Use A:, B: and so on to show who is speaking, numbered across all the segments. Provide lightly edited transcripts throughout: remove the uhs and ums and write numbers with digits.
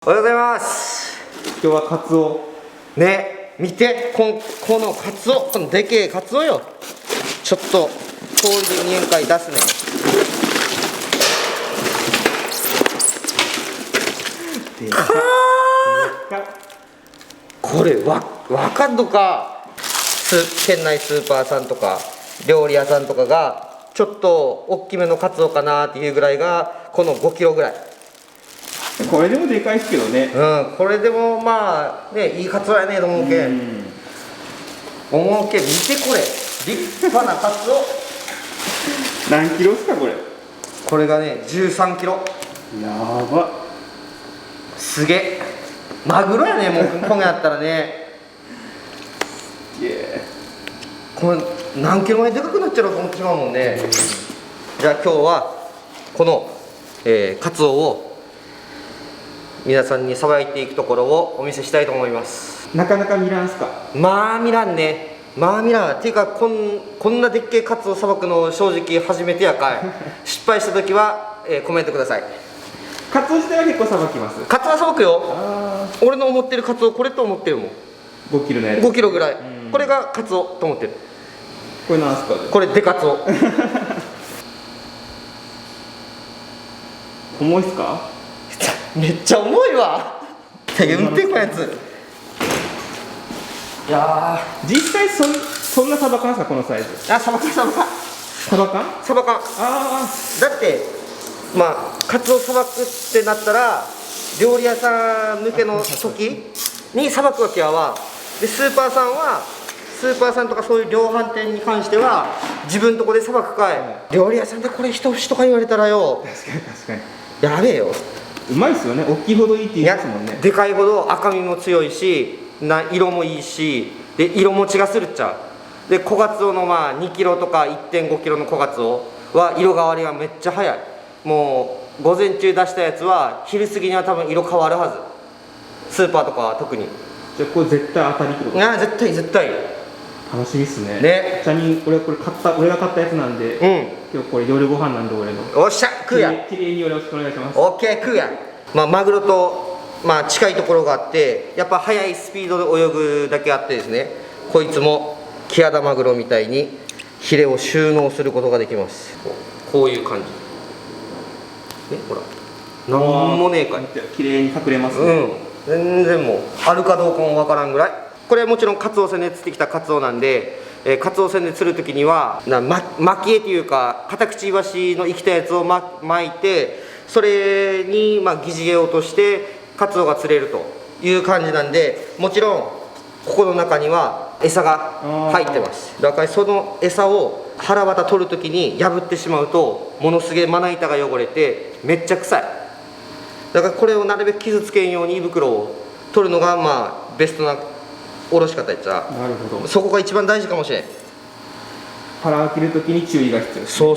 A: おはようございます。
B: 今日はカツオ
A: ね、見て、このカツオ、このでけえカツオよ。ちょっと氷で2円会出すね。これわかんのか。県内スーパーさんとか料理屋さんとかがちょっと大きめのカツオかなっていうぐらいがこの5キロぐらい。
B: これでもでかいですけどね。
A: うん、これでもまあね、いいカツオやねと思うけん。見てこれ、立派なカツオ。
B: 何キロですかこれ。
A: これがね、13キロ。
B: やば。
A: すげえ。マグロやね、もうこんやったらね。
B: すげえ。
A: これ何キロ前でかくなっちゃうと思ってしまうもんね。じゃあ今日はこの、カツオを皆さんにさばいていくところをお見せしたいと思います。
B: なかなか見らんすか。
A: まあ見らんね。まあ見らんっていうか、こんなでっけえカツオさばくの正直初めてやかい。失敗した時は、コメントください。
B: カツオ自体は結構さばきます。
A: カツオはさばくよ。
B: あ
A: 俺の思ってるカツオこれと思ってるもん。
B: 5キロのやつ。
A: 5キロぐらい。これがカツオと思ってる。
B: これなんすか。
A: これでカツオ。
B: 重いっすか。
A: めっちゃ重いわ。運転こやつ。いや
B: 実際そんなさばかんすかこのサイズ。
A: ー、さばかん。
B: さばかん。あ
A: だってまあカツオさばくってなったら料理屋さん向けの時にさばくわけやわ。でスーパーさんとかそういう量販店に関しては自分とこでさばくかい。料理屋さんでこれ一節とか言われたらよ、
B: 確かに
A: やべえよ。
B: うまいっすよね。大きいほどいいって言いますもんね。
A: でかいほど赤みも強いし、色もいいし、で色持ちがするっちゃう。で小カツオのまあ2キロとか 1.5 キロの小カツオは色変わりがめっちゃ早い。もう午前中出したやつは昼過ぎには多分色変わるはず。スーパーとかは特に。
B: じゃあこれ絶対当たりってこと。
A: いや絶対
B: 楽しみっすね。
A: ね。
B: ちなみに俺が買ったやつなんで、今日これ夜ご飯なんで俺の。
A: おっしゃ食うや。
B: きれいによろしくお願いします。
A: オッケー食うや。まあマグロとまあ近いところがあって、やっぱ速いスピードで泳ぐだけあってですね、こいつもキハダマグロみたいにヒレを収納することができます。こういう感じね、ほらなんもねえかい。
B: 綺麗に隠れますね。
A: 全然もうあるかどうかもわからんぐらい。これはもちろんカツオ船で釣ってきたカツオなんで、カツオ船で釣る時には巻き絵というかカタクチイワシの生きたやつを巻いて、それにまあ疑似餌を落としてカツオが釣れるという感じなんで、もちろんここの中には餌が入ってます。だからその餌を腹渡取る時に破ってしまうとものすげえまな板が汚れてめっちゃ臭い。だからこれをなるべく傷つけんように胃袋を取るのがまあベストなおろし方やっちゃ。
B: なるほど。
A: そこが一番大事かもしれん。
B: 腹を切るときに注意が必要です。
A: そう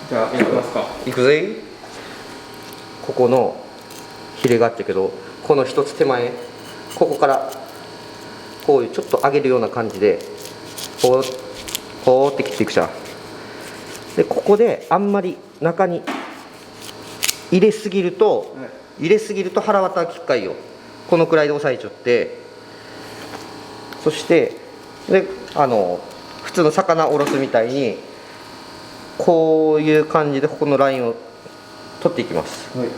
B: じゃあやりますか。
A: いくぜ。ここのヒレがあったけど、この一つ手前、ここからこういうちょっと上げるような感じでこうって切っていくじゃん。でここであんまり中に入れすぎると腹渡きっかいよ。このくらいで押さえちゃって、そしてで普通の魚おろすみたいにこういう感じでここのラインを取っていきます。
B: はい。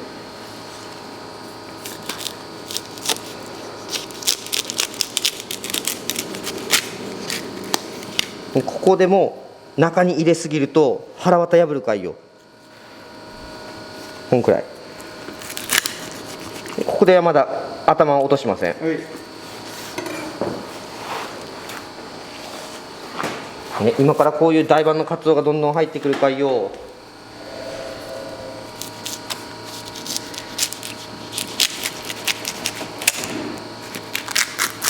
A: ここでも中に入れすぎると腹渡破るかいよ。こんくらい。ここではまだ頭を落としません。
B: はい。
A: ね、今からこういう大判のカツオがどんどん入ってくるかいよ。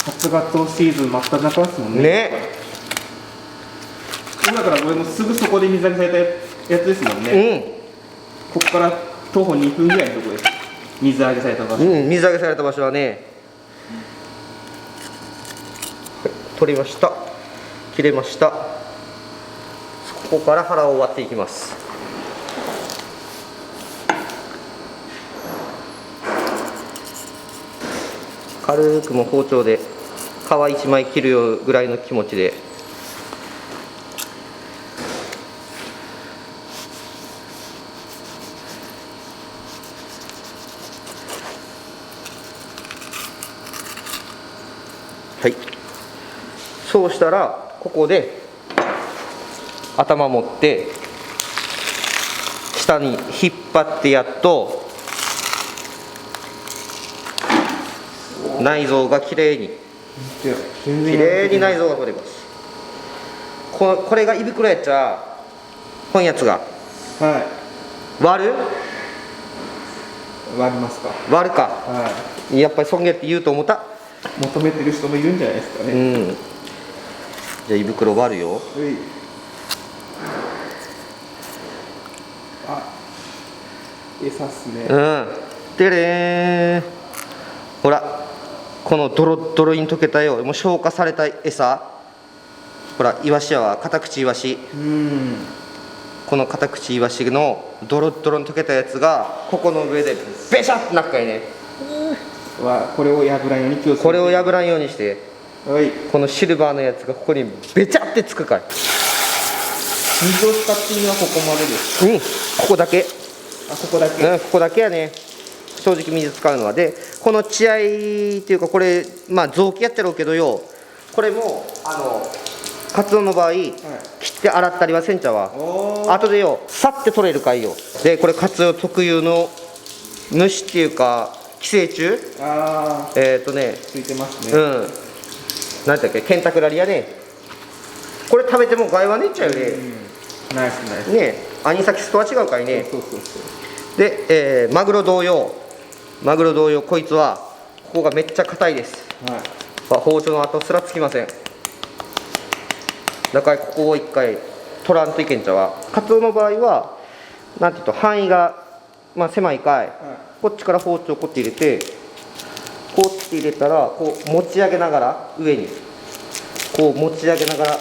B: 初ガツオシーズン真っ只中ですもんね。
A: ね。
B: だから俺もすぐそこで水揚げされたやつですもんね。ここから徒歩2分ぐらいのところです。水揚げされた場所。
A: 水揚げされた場所はね。取りました。切れました。ここから腹を割っていきます。軽くもう包丁で皮1枚切るよぐらいの気持ちで。はい、そうしたらここで頭持って下に引っ張ってやっと内臓がきれいにきれいに内臓が取れます。これが胃袋やっちゃこんやつが
B: はい、
A: 割る
B: 割りますか。
A: 割るか、
B: は
A: やっぱりそんげって言うと思った。
B: い、求めてる人もいるんじゃないですか
A: う
B: ね。
A: ん、じゃあ胃袋割るよ。
B: うい、あ、餌っすね。
A: うんでれーん、ほらこのドロッドロに溶けたよ、もう消化された餌、ほらイワシやわ、カタクチイワシ、このカタクチイワシのドロッドロに溶けたやつがここの上でベシャッとなっかいね。
B: これを破らんように気をつけて。
A: これを破らんようにして、
B: はい、
A: このシルバーのやつがここにベチャってつくかい。
B: 水を使っていいのはここまでです。
A: うん、ここだけ。
B: あ、ここだけ。
A: うん、ここだけやね、正直水使うのは。でこの血合いっていうか、これまあ臓器やってろうけどよ、これもカツオの場合、切って洗ったりはせんちゃわ。あとでよさって取れるかいよ。でこれカツオ特有の虫っていうか寄生虫、
B: ああ、
A: つ
B: いてますね。
A: うん、なんだっけ、ケンタクラリやね。これ食べても害はねっちゃうよね。
B: ナイスナイス。
A: ねえ、アニサキスとは違うかいね。
B: そうそうそう。
A: で、マグロ同様、こいつはここがめっちゃ硬いです。
B: はい。
A: 包丁の跡すらつきません。だからここを一回取らんといけんちゃわ。カツオの場合はなんていうと範囲が、狭いかい、こっちから包丁をこうやって入れて、こうって入れたらこう持ち上げながら、上にこう持ち上げながら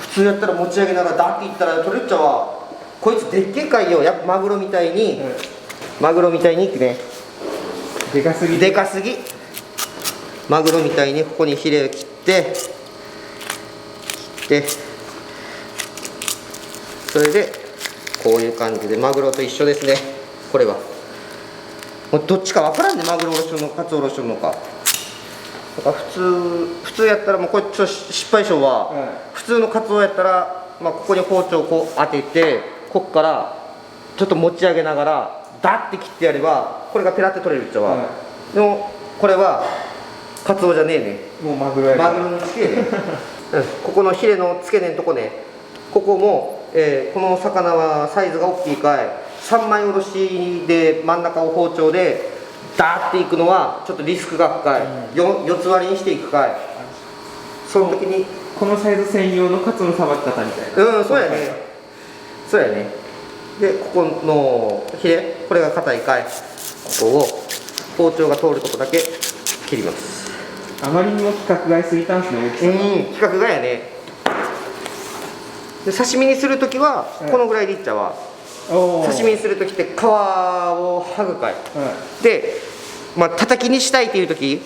A: 普通やったら持ち上げながらダッていったら取れるっちゃわ。こいつでっけえかいよ。やっぱマグロみたいに、ね、
B: でかすぎ。
A: でかすぎ。マグロみたいにここにヒレを切ってそれでこういう感じでマグロと一緒ですね。これはもうどっちかわからんね、マグロおろしとるのかカツオおろしとるのか。だから普通やったらもうこれちょっと失敗症は、普通のカツオやったら、ここに包丁をこう当てて、ここからちょっと持ち上げながらダッて切ってやればこれがペラって取れるっちゃわ、でもこれはカツオじゃねえね。
B: もうマグロやから。
A: マグロの付け根、ここのヒレの付け根のとこね、ここも、この魚はサイズが大きいかい、3枚おろしで真ん中を包丁でダーっていくのはちょっとリスクが深い、4つ割りにしていくかい。その時に
B: このサイズ専用のカツオのさばき方みたいな。
A: そうやね、そうやね。でここのヒレ、これが硬いかい、ここを包丁が通るとこだけ切ります。
B: あまりにも規格外すぎたんですね、大きさが。
A: 規格外やね。で刺身にする時はこのぐらいでいっちゃうわ。刺身にする時って皮を剥ぐかい、で、叩きにしたいという時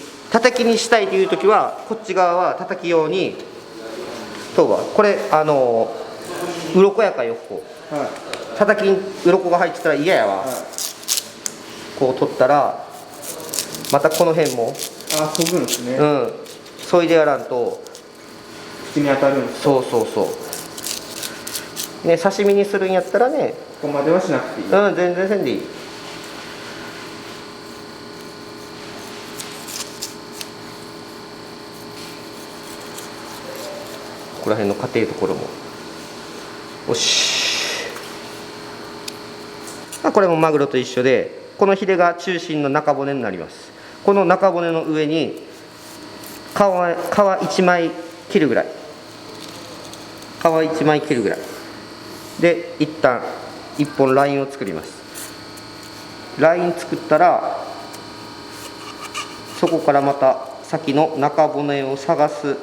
A: はこっち側は叩き用にとはこれ鱗やかよ。ここ、叩きに鱗が入ってたら嫌やわ、こう取ったらまたこの辺も
B: そぐんですね。
A: そいでやらんと
B: 口に当たるんです。
A: そうね、刺身にするんやったらね、
B: ここまではしなくていい。
A: 全然せんでいい。ここら辺の硬いところもよし。これもマグロと一緒で、このヒレが中心の中骨になります。この中骨の上に皮1枚切るぐらいで、一旦1本ラインを作ります。ライン作ったらそこからまた先の中骨を探す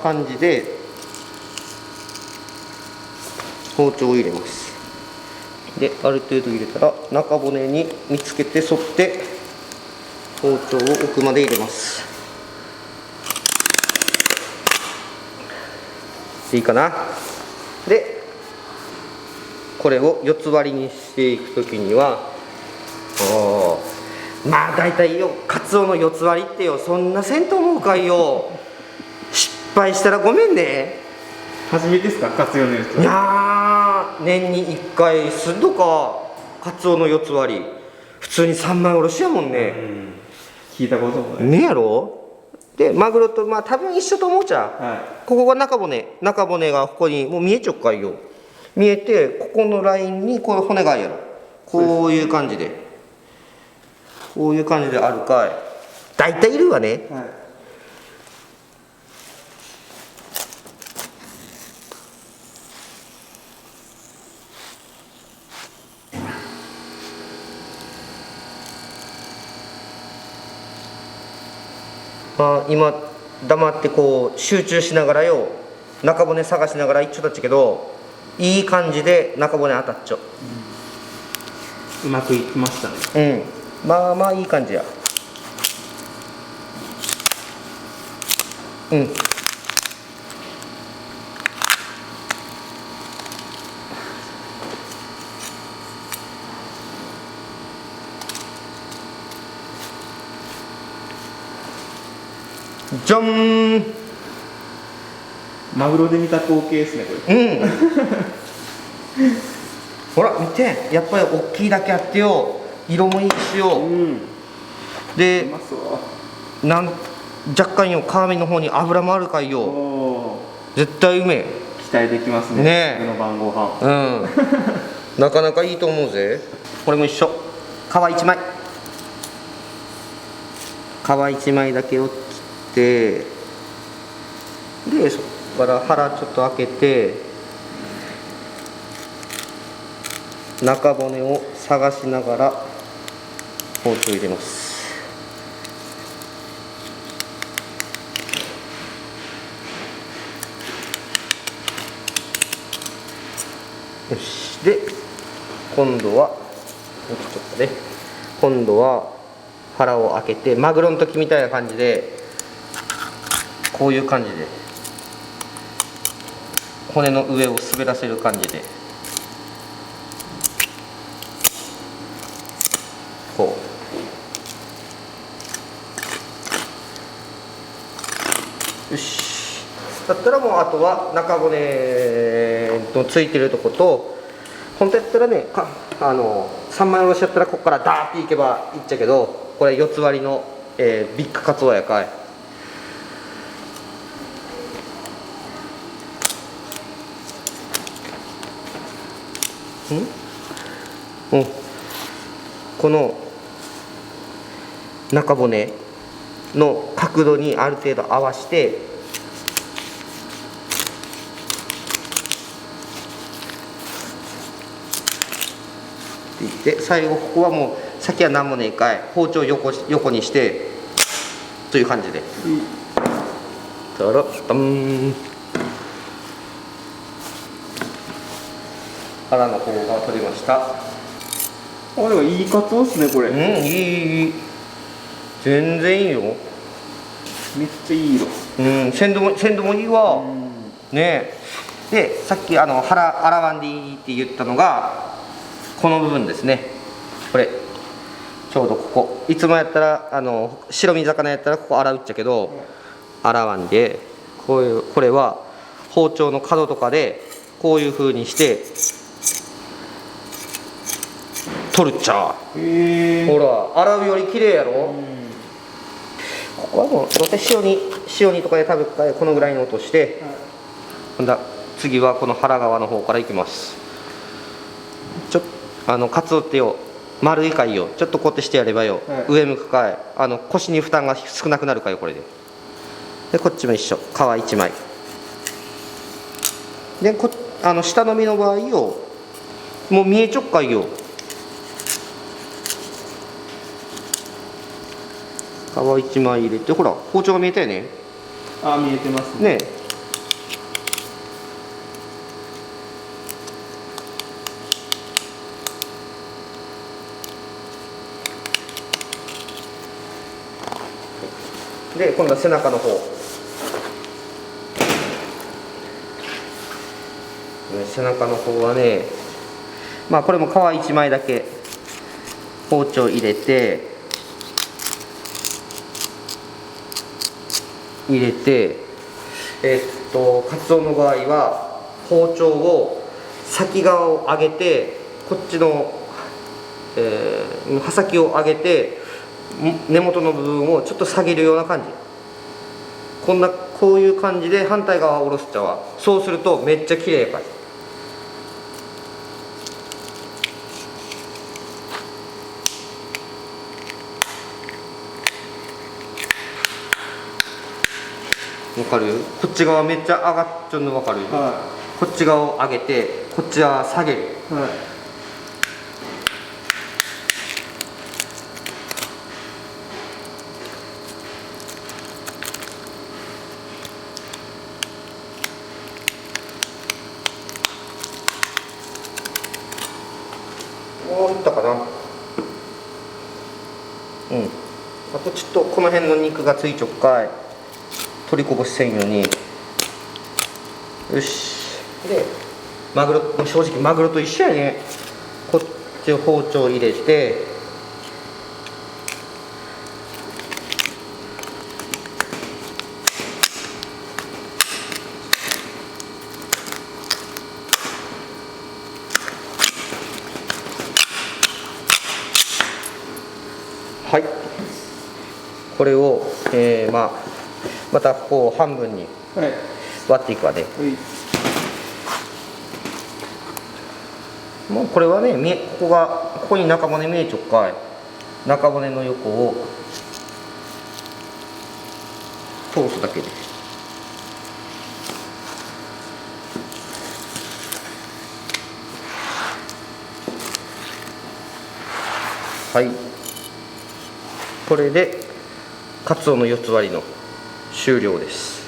A: 感じで包丁を入れます。である程度入れたら中骨に見つけて沿って包丁を奥まで入れます。いいかな。でこれを四つ割りにしていくときには、まあ大体よカツオの四つ割りってよ、そんなせんと思うかいよ。失敗したらごめんね。
B: 初めてですか、カツオのやつ。
A: いやー、年に1回すんのか、カツオの四つ割り。普通に三枚おろしやもんね。
B: 聞いたこともない。
A: ねやろ。でマグロとまあ多分一緒と思うじゃん、ここが中骨がここにもう見えちゃうかいよ。見えて、ここのラインにこういう骨があるやろ。こういう感じでこういう感じであるかい。大体いるわね。まあ、今黙ってこう集中しながらよ、中骨探しながら一緒だっちゃけど、いい感じで中骨当たっちゃ
B: うまくいきましたね。
A: まあまあいい感じや。じゃん。
B: マグロで見た光景ですね、これ。
A: ほら見て、やっぱり大きいだけあってよ、色もいいしよ。で若干よ、皮身の方に脂もあるかいよ。絶対うめえ。
B: 期待できますね。
A: ね
B: の晩ご飯。
A: なかなかいいと思うぜ。これも一緒。皮1枚。皮1枚だけを切って、でそこから腹ちょっと開けて、中骨を探しながら包丁入れます。よし。で今度は腹を開けて、マグロの時みたいな感じで、こういう感じで骨の上を滑らせる感じで、こう。よし。だったらもうあとは中骨のついてるとこと、本当やったらね、三枚おろしやったらここからダーっていけばいいっちゃけど、これ四つ割りの、ビッグカツオやかい。この中骨の角度にある程度合わせて、で最後ここはもう先は何もねえかい、包丁横にしてという感じで、たらたん。腹の方が取れました。
B: でもいいカツオっすね、これ。
A: いい。全然いいよ。
B: めっちゃいい色。
A: 鮮度もいいわ。ねえ。でさっき腹洗わんでいいって言ったのがこの部分ですね。これちょうどここ、いつもやったら白身魚やったらここ洗うっちゃけど、洗わんで、これは包丁の角とかでこういう風にして取るっちゃ。ほら洗うより綺麗やろ。ここはもうどうせ塩煮とかで食べるからこのぐらいの落として、今度は次はこの腹側の方からいきます。カツオってよ、丸いかいよ、ちょっとこうやってしてやればよ、上向くかい、腰に負担が少なくなるかよ、これで。でこっちも一緒、皮1枚で、下の身の場合よ、もう見えちょっかいよ。皮1枚入れて、ほら包丁が見えたよね。
B: 見えてますね。
A: で今度は背中の方、背中の方はね、まあこれも皮1枚だけ包丁入れてカツオの場合は包丁を先側を上げて、こっちの、刃先を上げて根元の部分をちょっと下げるような感じ、こういう感じで反対側を下ろすっちゃわ。そうするとめっちゃ綺麗やから。わかる？こっち側めっちゃ上がっちゃうのわかる？
B: は
A: こっち側を上げてこっち側下げる。
B: いはい。
A: もういったかな。うん。あとちょっとこの辺の肉がついちょっかい。取りこぼしせんように。よし。で、マグロ、正直マグロと一緒やね。こっちを包丁入れて。はい。これを、またここを半分に
B: はい。
A: 割っていくわね。
B: はい。
A: もうこれはね、ここに中骨見えちょっかい。中骨の横を通すだけで。はい。これでカツオの4つ割りの終了です。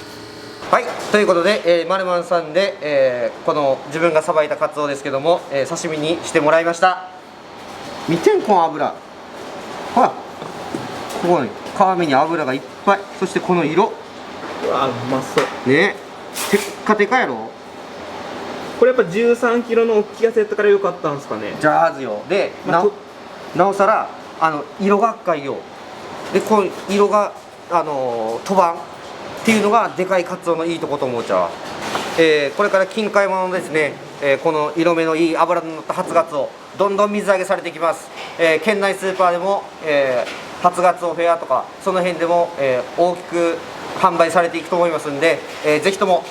A: はい、ということで、マルマンさんで、この自分がさばいたカツオですけども、刺身にしてもらいました。見てんこの油、ほらここに皮目に油がいっぱい、そしてこの色
B: うわ、うまそう
A: ね、テッカテカやろ。
B: これやっぱ13キロの大きいやつやったからよかったんですかね。
A: じゃあはずよ。で、
B: まあ
A: なおさら色が赤いよ。でこの色が飛ばんっていうのがでかいカツオのいいとこと思うちゃう。これから近海ものですね、この色目のいい脂の乗った初ガツオどんどん水揚げされていきます。県内スーパーでも、初ガツオフェアとかその辺でも、大きく販売されていくと思いますんで、ぜひとも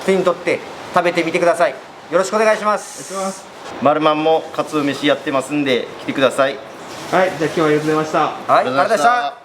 A: 手に取って食べてみてください。よろしくお願いします。
B: お願いします。
C: マルマンもカツオ飯やってますんで来てください。
B: はい、じゃあ今日はありがとうございました。
A: はい、ありがとうございました。